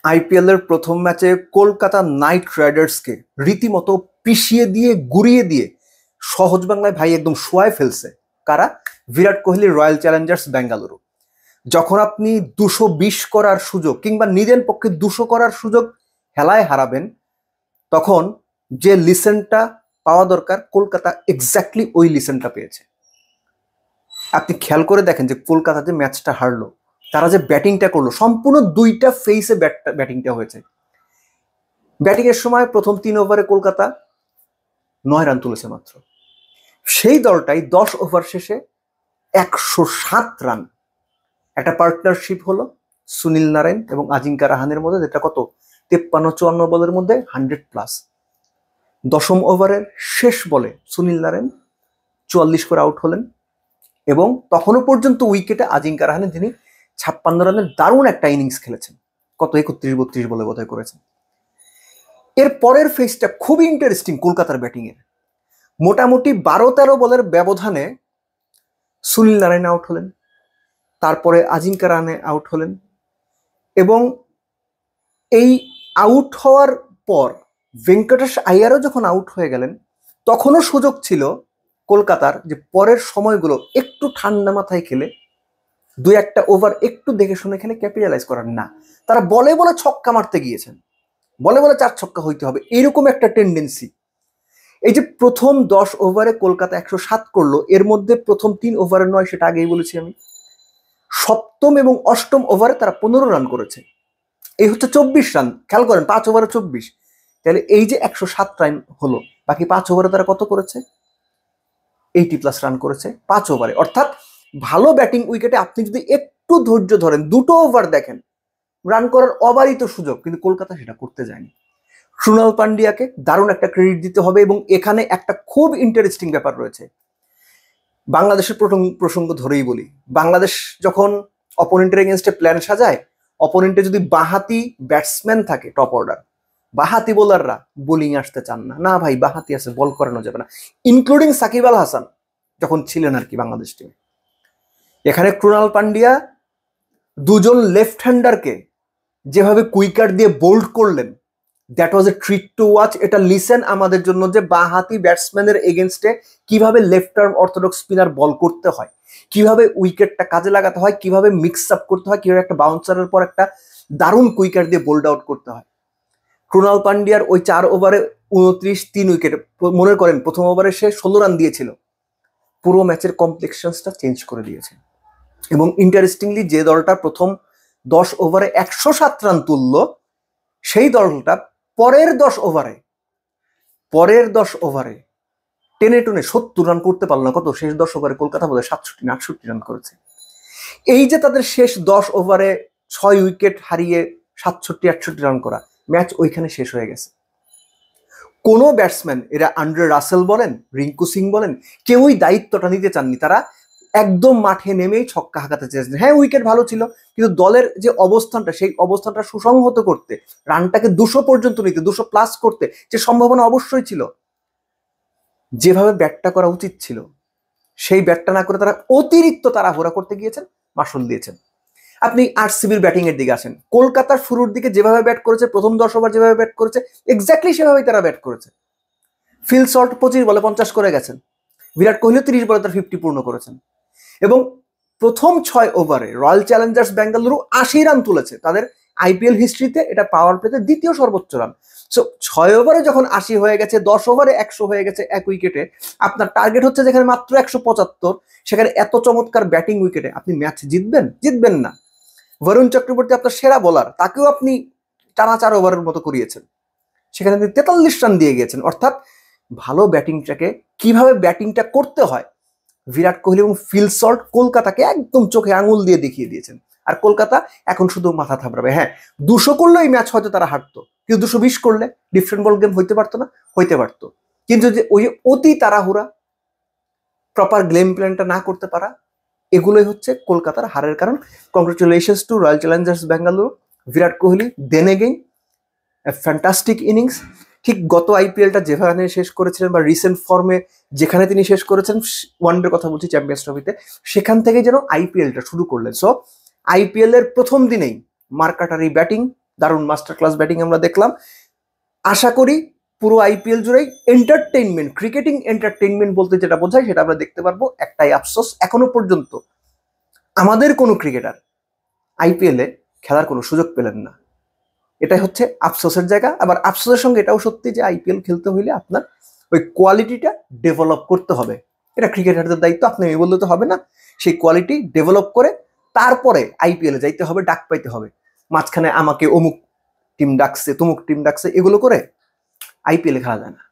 IPL এর প্রথম ম্যাচে কলকাতা নাইট রাইডার্সকে রীতিমতো পিষিয়ে দিয়ে গুড়িয়ে দিয়ে সহজ বাংলায় ভাই একদম শোয়ায় ফেলছে কারা? Virat Kohli, royal Challengers Bengaluru. যখন আপনি 220 করার সুযোগ কিংবা নিজের পক্ষে 200 করার সুযোগ হেলায় হারাবেন, তখন যে লিসেনটা পাওয়া দরকার কলকাতা এক্স্যাক্টলি ওই লিসেনটা পেয়েছে। আপনি খেয়াল করে দেখেন যে কলকাতা যে ম্যাচটা হারলো, তারা যে ব্যাটিংটা করলো, সম্পূর্ণ দুইটা ফেসে ব্যাটিংটা হয়েছে। ব্যাটিং এর সময় প্রথম 3 ওভারে কলকাতা 9 রান তুলেছে মাত্র। সেই দলটাই 10 ওভার শেষে 107 রান। একটা পার্টনারশিপ হলো সুনীল নারায়ণ এবং আজিঙ্কা রাহানের মধ্যে, যেটা কত 53-54 বলের মধ্যে 100+। 10ম ওভারের শেষ বলে সুনীল নারায়ণ 44 করে আউট হলেন এবং তখনও পর্যন্ত উইকেটে আজিঙ্কা রাহানে তিনি 56 রানের দারুণ একটা ইনিংস খেলেছেন। কত 31-32 বলে বোধহয় করেছেন। এর পরের ফেজটা খুবই ইন্টারেস্টিং কলকাতার ব্যাটিং এর। মোটামুটি 12-13 বলের ব্যবধানে সুনীল নারায়ণ আউট হলেন, তারপরে আজিঙ্কা রাহানে আউট হলেন এবং এই আউট হওয়ার পর ভেঙ্কটেশ আইয়ারও যখন আউট হয়ে গেলেন, তখনও সুযোগ ছিল কলকাতার যে পরের সময়গুলো একটু ঠান্ডা মাথায় খেলে 2-1টা ওভার একটু দেখে শুনে খেলে ক্যাপিটালাইজ করার। না, তারা বলে বলে ছক্কা মারতে গিয়েছেন, বলে বলে 4 ছক্কা হইতে হবে, এরকম একটা টেন্ডেন্সি। এই যে প্রথম 10 ওভারে কলকাতা 107 করলো, এর মধ্যে প্রথম 3 ওভারে 9, সেটা আগেই বলেছি আমি। সপ্তম এবং অষ্টম ওভারে তারা 15 রান করেছে, এই হচ্ছে 24 রান। খেয়াল করেন 5 ওভারে 24, তাহলে এই যে 107 রান হলো, বাকি 5 ওভারে তারা কত করেছে? 80+ রান করেছে 5 ওভারে। অর্থাৎ ভালো ব্যাটিং উইকেটে আপনি যদি একটু ধৈর্য ধরেন, 2টো ওভার দেখেন, রান করার অবারিত সুযোগ, কিন্তু কলকাতা সেটা করতে যায়নি। ক্রুনাল পান্ডিয়াকে দারুণ একটা ক্রেডিট দিতে হবে এবং এখানে একটা খুব ইন্টারেস্টিং ব্যাপার রয়েছে। বাংলাদেশের প্রসঙ্গ ধরেই বলি, বাংলাদেশ যখন অপোনেন্টের এগেনস্টে প্ল্যান সাজায়, অপোনেন্টে যদি বাঁহাতি ব্যাটসম্যান থাকে টপ অর্ডার, বাঁহাতি বোলাররা বোলিং আসতে চান না। না ভাই, বাঁহাতি আছে, বল করানো যাবে না, ইনক্লুডিং সাকিব আল হাসান যখন ছিলেন আর কি বাংলাদেশ টিমে। এখানে ক্রুনাল পান্ডিয়া দুজন লেফট হ্যান্ডারকে যেভাবে কুইকার দিয়ে বোল্ড করলেন, that was A treat to watch. এটা লিসেন আমাদের জন্য যে বাঁহাতি ব্যাটসম্যানের এগেনস্টে কিভাবে লেফট আর্ম অর্থোডক্স স্পিনার বল করতে হয়, কিভাবে উইকেটটা কাজে লাগাতে হয়, কিভাবে মিক্স আপ করতে হয়, কিভাবে একটা বাউন্সারের পর একটা দারুণ কুইকার দিয়ে বোল্ড আউট করতে হয়। ক্রুনাল পান্ডিয়ার ওই 4 ওভারে 29, 3 উইকেট। মনে করেন প্রথম ওভারে সে 16 রান দিয়েছিল, পুরো ম্যাচের কমপ্লেক্সনসটা চেঞ্জ করে দিয়েছে। এবং ইন্টারেস্টিংলি, যে দলটা প্রথম 10 ওভারে 107 রান তুলল, সেই দলটা পরের 10 ওভারে টেনে 70 রান করতে পারলো না। কত শেষ 10 ওভারে কলকাতা বোধহয় 67-68 রান করেছে। এই যে তাদের শেষ 10 ওভারে 6 উইকেট হারিয়ে 67-68 রান করা, ম্যাচ ওইখানে শেষ হয়ে গেছে। কোনো ব্যাটসম্যান, এরা আন্দ্রে রাসেল বলেন, রিঙ্কু সিং বলেন, কেউই দায়িত্বটা নিতে চাননি। তারা একদম মাঠে নেমেই ছক্কা হাঁকাতে চেয়েছেন। হ্যাঁ, উইকেট ভালো ছিল, কিন্তু দলের যে অবস্থানটা, সেই অবস্থানটা সুসংহত করতে, রানটাকে 200 পর্যন্ত নিতে, 200+ করতে যে সম্ভাবনা অবশ্যই ছিল, যেভাবে ব্যাটটা করা উচিত ছিল, সেই ব্যাটটা না করে তারা অতিরিক্ত তাড়াহুড়া করতে গিয়েছেন, মাসুল দিয়েছেন। আপনি আরসিবির ব্যাটিং এর দিকে আসেন, কলকাতার শুরুর দিকে যেভাবে ব্যাট করেছে, প্রথম 10 ওভার যেভাবে ব্যাট করেছে, এক্স্যাক্টলি সেভাবেই তারা ব্যাট করেছে। ফিল শর্ট 25 বলে 50 করে গেছেন, বিরাট কোহলি 30 বলে তার 50 পূর্ণ করেছেন এবং প্রথম 6 ওভারে রয়্যাল চ্যালেঞ্জার্স বেঙ্গালুরু 80 রান তুলেছে। তাদের আইপিএল হিস্ট্রিতে এটা পাওয়ার প্লেতে দ্বিতীয় সর্বোচ্চ রান। সো 6 ওভারে যখন 80 হয়ে গেছে, 10 ওভারে 100 হয়ে গেছে এক উইকেটে, আপনার টার্গেট হচ্ছে যেখানে মাত্র 175, সেখানে এত চমৎকার ব্যাটিং উইকেটে আপনি ম্যাচ জিতবেন না। বরুণ চক্রবর্তী আপনার সেরা বোলার, তাকেও আপনি টানা 4 ওভারের মতো করিয়েছেন, সেখানে আপনি 43 রান দিয়ে গিয়েছেন। অর্থাৎ ভালো ব্যাটিংটাকে, কিভাবে ব্যাটিংটা করতে হয়, বিরাট কোহলি এবং ফিল সল্ট কলকাতাকে একদম চোখে আঙুল দিয়ে দেখিয়ে দিয়েছেন। আর কলকাতা এখন শুধু মাথা থাপড়াবে। হ্যাঁ, 200 করলে এই ম্যাচ হয়তো তারা হারতো, কিন্তু 220 করলে ডিফারেন্ট বল গেম হইতে পারতো না, হইতে পারতো। কিন্তু যে ওই অতি তাড়াহুড়া, প্রপার গেম প্ল্যানটা না করতে পারা, এগুলোই হচ্ছে কলকাতার হারের কারণ। Congratulations to Royal Challengers Bengaluru. Virat Kohli then again fantastic innings. ঠিক গত আইপিএলটা যেখানে শেষ করেছিলেন, বা রিসেন্ট ফর্মে যেখানে তিনি শেষ করেছেন, ওয়ানডের কথা বলছি, চ্যাম্পিয়ন্স ট্রফিতে, সেখান থেকে যেন আইপিএলটা শুরু করলেন। সো আইপিএল এর প্রথম দিনেই মার্কাটারি ব্যাটিং, দারুণ মাস্টার ক্লাস ব্যাটিং আমরা দেখলাম। আশা করি পুরো আইপিএল জুড়েই এন্টারটেইনমেন্ট, ক্রিকেটিং এন্টারটেইনমেন্ট বলতে যেটা বোঝায় সেটা আমরা দেখতে পারবো। একটাই আফসোস, এখনো পর্যন্ত আমাদের কোনো ক্রিকেটার আইপিএলে খেলার কোনো সুযোগ পেলেন না। এটাই হচ্ছে আফসোসের জায়গা। আবার আফসোসের সঙ্গে এটাও সত্যি যে আইপিএল খেলতে হইলে আপনার ওই কোয়ালিটিটা ডেভেলপ করতে হবে। এটা ক্রিকেটারদের দায়িত্ব, আপনি আমি বললে তো হবে না। সেই কোয়ালিটি ডেভেলপ করে তারপরে আইপিএলে যাইতে হবে, ডাক পাইতে হবে। মাঝখানে আমাকে অমুক টিম ডাকছে, তমুক টিম ডাকছে, এগুলো করে আইপিএলে খেলা যায় না।